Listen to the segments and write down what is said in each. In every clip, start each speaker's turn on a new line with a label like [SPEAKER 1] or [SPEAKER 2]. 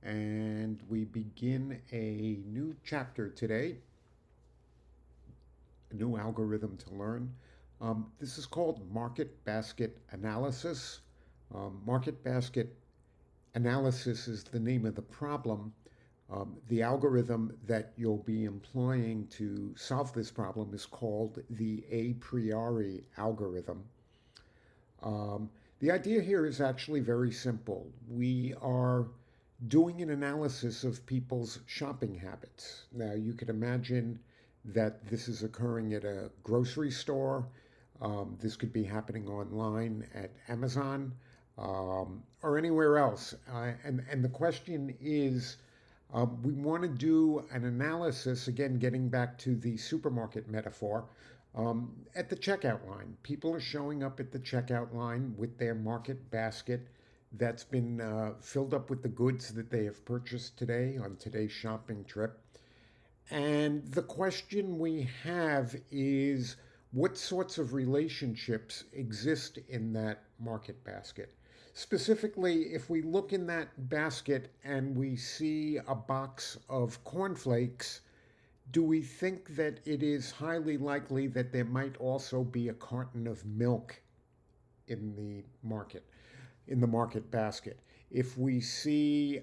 [SPEAKER 1] and we begin a new chapter today, a new algorithm to learn. This is called market basket analysis. Market basket analysis is the name of the problem. The algorithm that you'll be employing to solve this problem is called the a priori algorithm. Um, the idea here is actually very simple. We are doing an analysis of people's shopping habits. Now, you could imagine that this is occurring at a grocery store. This could be happening online at Amazon or anywhere else. And the question is we want to do an analysis, again, getting back to the supermarket metaphor, at the checkout line. People are showing up at the checkout line with their market basket that's been filled up with the goods that they have purchased today on today's shopping trip. And the question we have is what sorts of relationships exist in that market basket? Specifically, if we look in that basket and we see a box of cornflakes, do we think that it is highly likely that there might also be a carton of milk in the market, in the market basket? If we see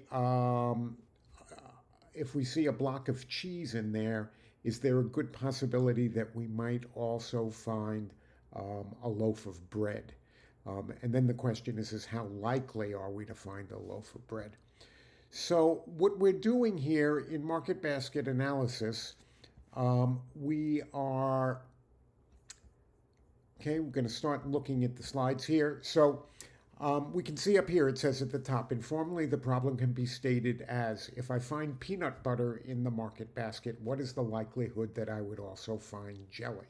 [SPEAKER 1] if we see a block of cheese in there, is there a good possibility that we might also find a loaf of bread? And then the question is how likely are we to find a loaf of bread? So what we're doing here in market basket analysis, we are, okay, we're going to start looking at the slides here. So we can see up here, it says at the top, informally, the problem can be stated as, if I find peanut butter in the market basket, what is the likelihood that I would also find jelly?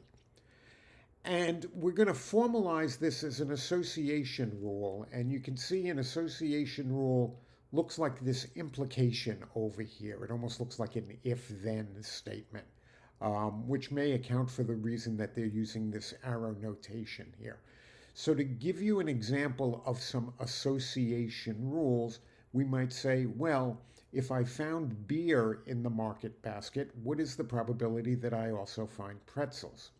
[SPEAKER 1] And we're going to formalize this as an association rule. And you can see an association rule looks like this implication over here. It almost looks like an if-then statement, which may account for the reason that they're using this arrow notation here. So to give you an example of some association rules, we might say, well, if I found beer in the market basket, what is the probability that I also find pretzels?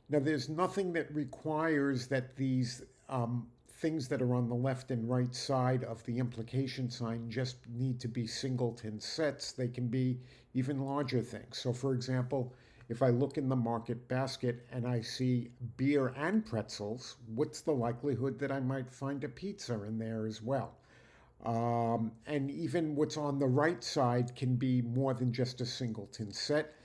[SPEAKER 1] Now, there's nothing that requires that these things that are on the left and right side of the implication sign just need to be singleton sets. They can be even larger things. So, for example, if I look in the market basket and I see beer and pretzels, what's the likelihood that I might find a pizza in there as well? And even what's on the right side can be more than just a singleton set.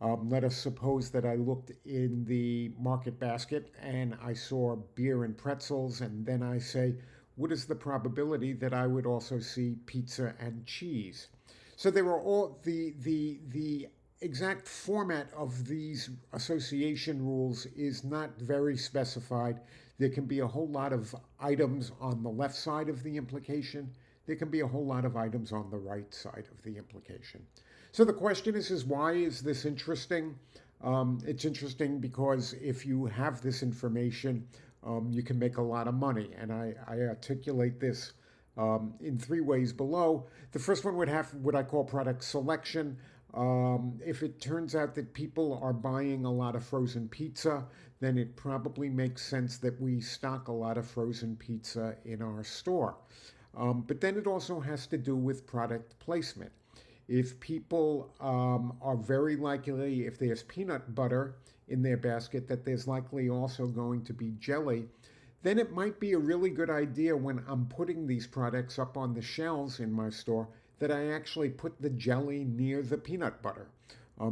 [SPEAKER 1] Let us suppose that I looked in the market basket and I saw beer and pretzels, and then I say, what is the probability that I would also see pizza and cheese? So there are all the exact format of these association rules is not very specified. There can be a whole lot of items on the left side of the implication. There can be a whole lot of items on the right side of the implication. So the question is why is this interesting? It's interesting because if you have this information, you can make a lot of money. And I articulate this in three ways below. The first one would have what I call product selection. If it turns out that people are buying a lot of frozen pizza, then it probably makes sense that we stock a lot of frozen pizza in our store. But then it also has to do with product placement. If people are very likely, if there's peanut butter in their basket, that there's likely also going to be jelly, then it might be a really good idea when I'm putting these products up on the shelves in my store that I actually put the jelly near the peanut butter,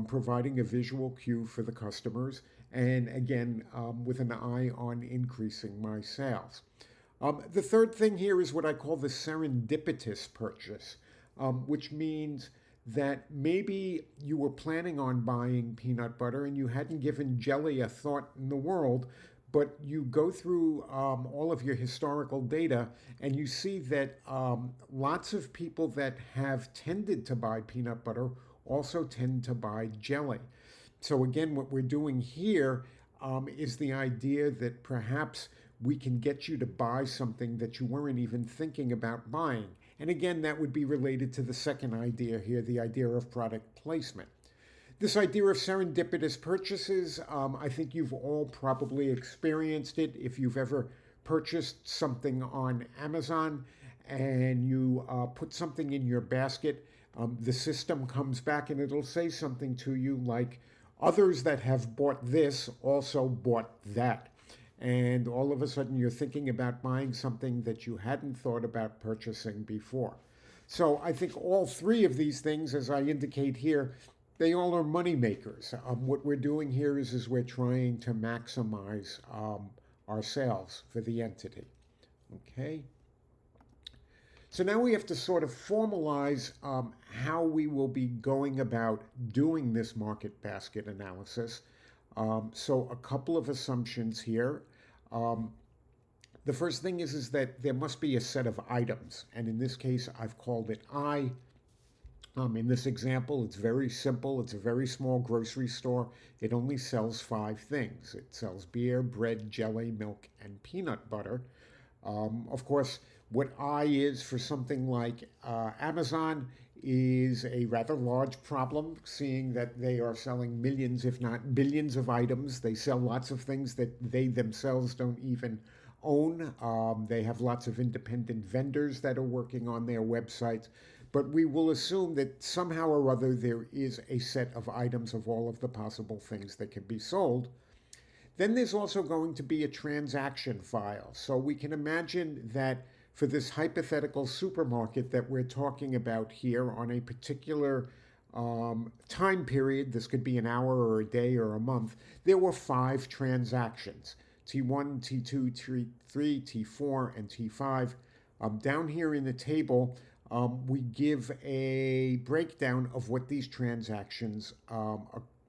[SPEAKER 1] providing a visual cue for the customers, and again, with an eye on increasing my sales. The third thing here is what I call the serendipitous purchase, which means that maybe you were planning on buying peanut butter and you hadn't given jelly a thought in the world, but you go through all of your historical data and you see that lots of people that have tended to buy peanut butter also tend to buy jelly. So again, what we're doing here is the idea that perhaps we can get you to buy something that you weren't even thinking about buying. And again, that would be related to the second idea here, the idea of product placement. This idea of serendipitous purchases, I think you've all probably experienced it. If you've ever purchased something on Amazon and you put something in your basket, the system comes back and it'll say something to you like, others that have bought this also bought that. And all of a sudden you're thinking about buying something that you hadn't thought about purchasing before. So I think all three of these things, as I indicate here, they all are money makers. What we're doing here is we're trying to maximize our sales for the entity. Okay. So now we have to sort of formalize how we will be going about doing this market basket analysis. So a couple of assumptions here. The first thing is that there must be a set of items, and in this case, I've called it I. In this example, it's very simple. It's a very small grocery store. It only sells 5 things. It sells beer, bread, jelly, milk, and peanut butter. Of course, what I is for something like Amazon is a rather large problem, seeing that they are selling millions, if not billions, of items. They sell lots of things that they themselves don't even own. They have lots of independent vendors that are working on their websites. But we will assume that somehow or other there is a set of items of all of the possible things that can be sold. Then there's also going to be a transaction file. So we can imagine that for this hypothetical supermarket that we're talking about here on a particular time period, this could be an hour or a day or a month, there were 5 transactions, T1, T2, T3, T4, and T5. Down here in the table, we give a breakdown of what these transactions,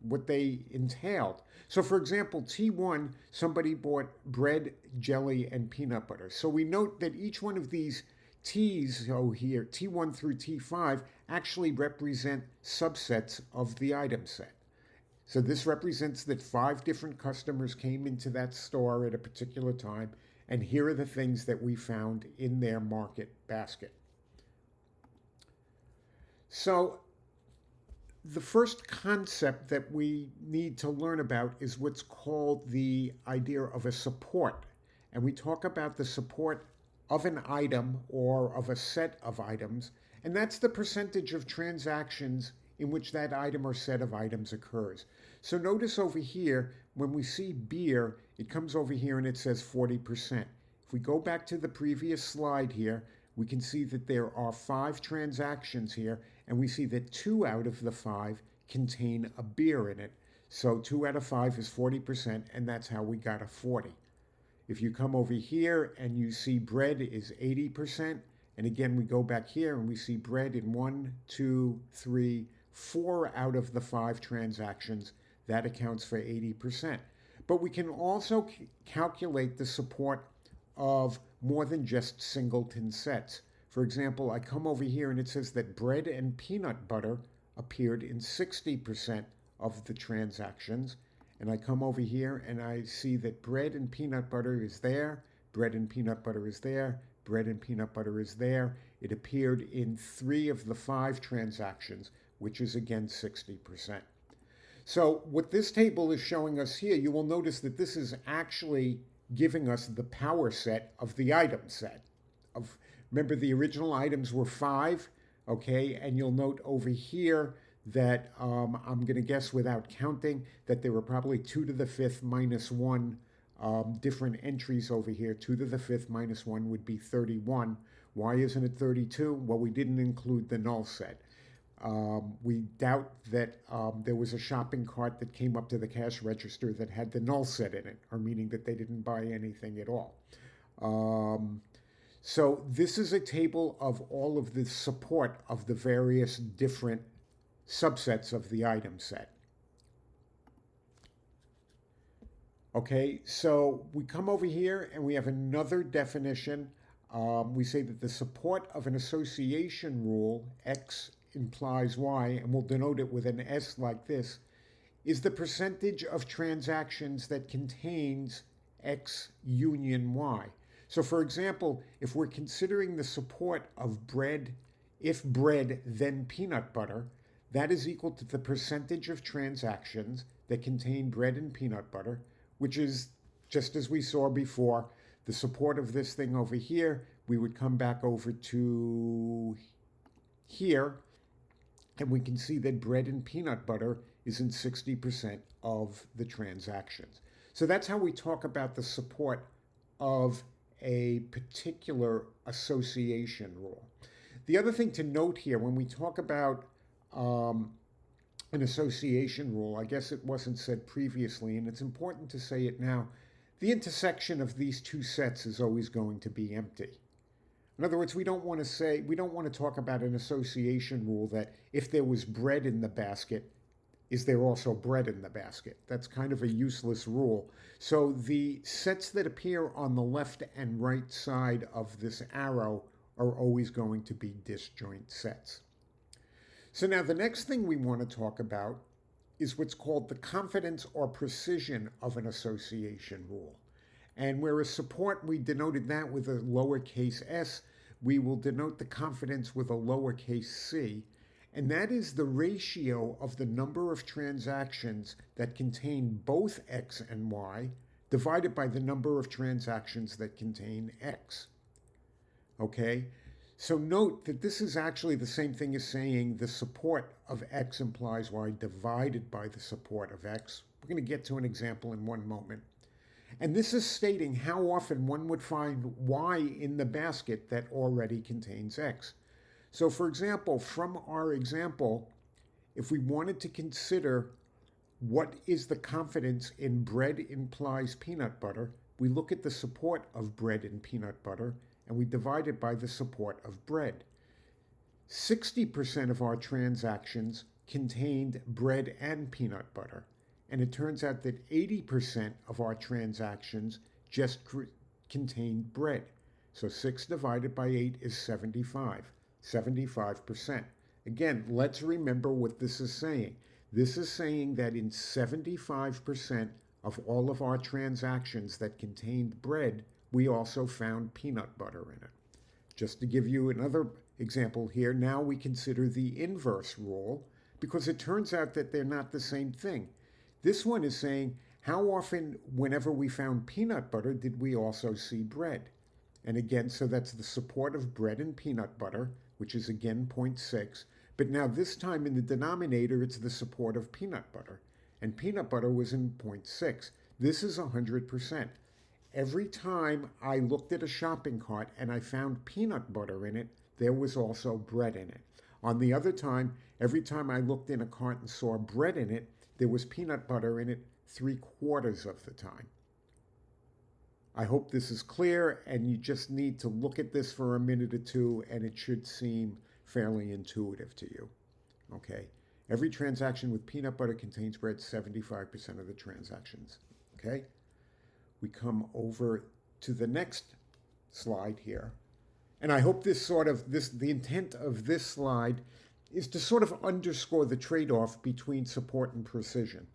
[SPEAKER 1] what they entailed. So for example, T1, somebody bought bread, jelly, and peanut butter. So we note that each one of these T's here, T1 through T5, actually represent subsets of the item set. So this represents that 5 different customers came into that store at a particular time, and here are the things that we found in their market basket. So the first concept that we need to learn about is what's called the idea of a support. And we talk about the support of an item or of a set of items, and that's the percentage of transactions in which that item or set of items occurs. So notice over here, when we see beer, it comes over here and it says 40%. If we go back to the previous slide here, we can see that there are 5 transactions here, and we see that 2 out of the 5 contain a beer in it. So 2 out of 5 is 40%, and that's how we got a 40. If you come over here and you see bread is 80%, and again we go back here and we see bread in 1, 2, 3, 4 out of the 5 transactions, that accounts for 80%. But we can also calculate the support of more than just singleton sets. For example, I come over here and it says that bread and peanut butter appeared in 60% of the transactions. And I come over here and I see that bread and peanut butter is there, bread and peanut butter is there, bread and peanut butter is there. It appeared in 3 of the 5 transactions, which is again 60%. So what this table is showing us here, you will notice that this is actually giving us the power set of the item set. Remember, the original items were 5, okay? And you'll note over here that I'm going to guess without counting that there were probably 2 to the 5th minus 1 different entries over here. 2 to the 5th minus 1 would be 31. Why isn't it 32? Well, we didn't include the null set. We doubt that there was a shopping cart that came up to the cash register that had the null set in it, or meaning that they didn't buy anything at all. So this is a table of all of the support of the various different subsets of the item set. Okay, so we come over here and we have another definition. We say that the support of an association rule, X implies Y, and we'll denote it with an S like this, is the percentage of transactions that contains X union Y. So for example, if we're considering the support of bread, if bread, then peanut butter, that is equal to the percentage of transactions that contain bread and peanut butter, which is, just as we saw before, the support of this thing over here. We would come back over to here, and we can see that bread and peanut butter is in 60% of the transactions. So that's how we talk about the support of a particular association rule. The other thing to note here when we talk about um, an association rule, I guess it wasn't said previously, and it's important to say it now, the intersection of these two sets is always going to be empty. In other words, we don't want to talk about an association rule that if there was bread in the basket, is there also bread in the basket? That's kind of a useless rule. So the sets that appear on the left and right side of this arrow are always going to be disjoint sets. So now the next thing we want to talk about is what's called the confidence or precision of an association rule. And whereas support, we denoted that with a lowercase s, we will denote the confidence with a lowercase c. And that is the ratio of the number of transactions that contain both x and y divided by the number of transactions that contain x. Okay? So note that this is actually the same thing as saying the support of x implies y divided by the support of x. We're going to get to an example in one moment. And this is stating how often one would find y in the basket that already contains x. So for example, from our example, if we wanted to consider what is the confidence in bread implies peanut butter, we look at the support of bread and peanut butter, and we divide it by the support of bread. 60% of our transactions contained bread and peanut butter. And it turns out that 80% of our transactions just contained bread. So 6 divided by 8 is 75. 75%. Again, let's remember what this is saying. This is saying that in 75% of all of our transactions that contained bread, we also found peanut butter in it. Just to give you another example here, now we consider the inverse rule because it turns out that they're not the same thing. This one is saying, how often, whenever we found peanut butter, did we also see bread? And again, so that's the support of bread and peanut butter, which is again 0.6. But now this time in the denominator, it's the support of peanut butter. And peanut butter was in 0.6. This is 100%. Every time I looked at a shopping cart and I found peanut butter in it, there was also bread in it. On the other time, every time I looked in a cart and saw bread in it, there was peanut butter in it 3/4 of the time. I hope this is clear, and you just need to look at this for a minute or two, and it should seem fairly intuitive to you. Okay? Every transaction with peanut butter contains bread, 75% of the transactions. Okay? We come over to the next slide here. And I hope the intent of this slide is to sort of underscore the trade-off between support and precision.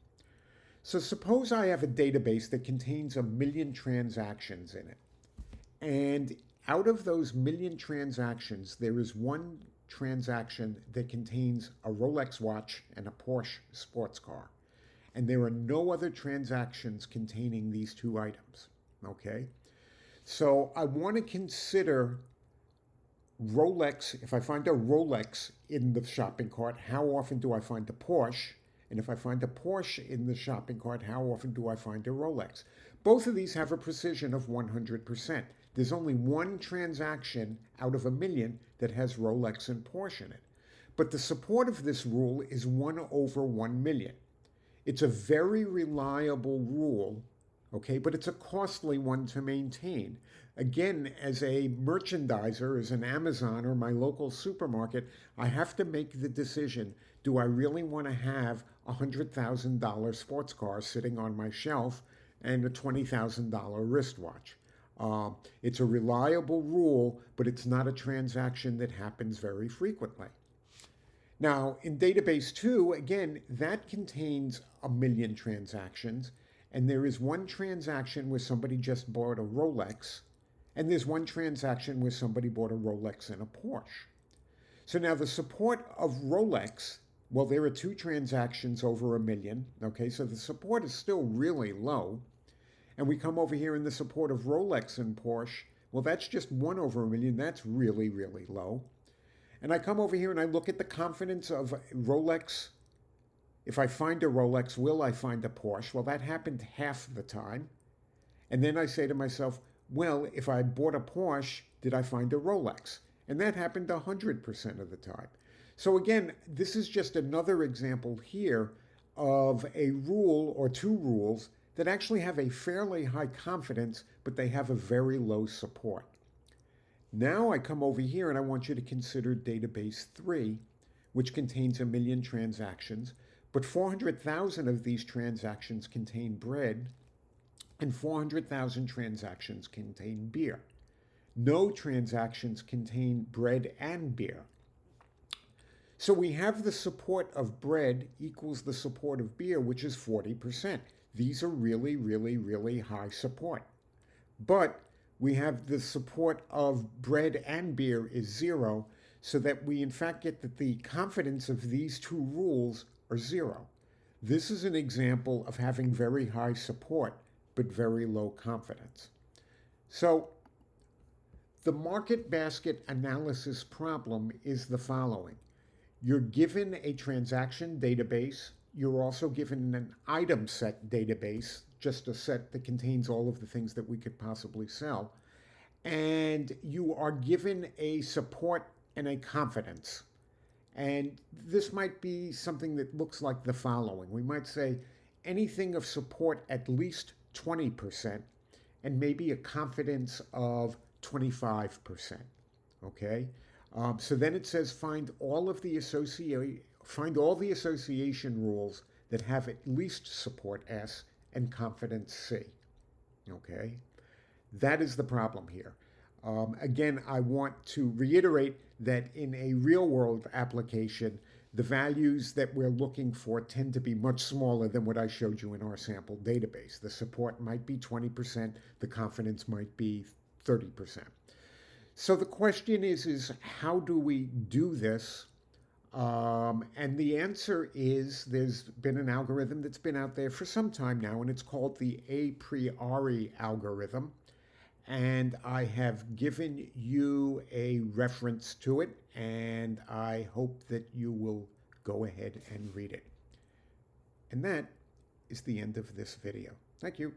[SPEAKER 1] So suppose I have a database that contains 1 million transactions in it. And out of those 1 million transactions, there is one transaction that contains a Rolex watch and a Porsche sports car. And there are no other transactions containing these two items. Okay? So I want to consider Rolex. If I find a Rolex in the shopping cart, how often do I find a Porsche? And if I find a Porsche in the shopping cart, how often do I find a Rolex? Both of these have a precision of 100%. There's only one transaction out of 1 million that has Rolex and Porsche in it. But the support of this rule is 1 over 1 million. It's a very reliable rule, okay, but it's a costly one to maintain. Again, as a merchandiser, as an Amazon or my local supermarket, I have to make the decision, do I really want to have a $100,000 sports car sitting on my shelf and a $20,000 wristwatch? It's a reliable rule, but it's not a transaction that happens very frequently. Now, in database 2, again, that contains 1 million transactions, and there is one transaction where somebody just bought a Rolex, And there's one transaction where somebody bought a Rolex and a Porsche. So now the support of Rolex, well, there are two transactions over 1 million. Okay, so the support is still really low. And we come over here in the support of Rolex and Porsche. Well, that's just 1/1 million. That's really, really low. And I come over here and I look at the confidence of Rolex. If I find a Rolex, will I find a Porsche? Well, that happened half the time. And then I say to myself, well, if I bought a Porsche, did I find a Rolex? And that happened 100% of the time. So again, this is just another example here of a rule or two rules that actually have a fairly high confidence, but they have a very low support. Now I come over here and I want you to consider database 3, which contains 1 million transactions, but 400,000 of these transactions contain bread and 400,000 transactions contain beer. No transactions contain bread and beer. So we have the support of bread equals the support of beer, which is 40%. These are really, really, really high support. But we have the support of bread and beer is 0, so that we in fact get that the confidence of these two rules are 0. This is an example of having very high support but very low confidence. So the market basket analysis problem is the following. You're given a transaction database. You're also given an item set database, just a set that contains all of the things that we could possibly sell. And you are given a support and a confidence. And this might be something that looks like the following. We might say anything of support at least 20% and maybe a confidence of 25%. Okay? So then it says find all the association rules that have at least support S and confidence C. Okay? That is the problem here. Again, I want to reiterate that in a real world application, the values that we're looking for tend to be much smaller than what I showed you in our sample database. The support might be 20%, the confidence might be 30%. So the question is how do we do this? And the answer is there's been an algorithm that's been out there for some time now, and it's called the a priori algorithm. And I have given you a reference to it, and I hope that you will go ahead and read it. And that is the end of this video. Thank you.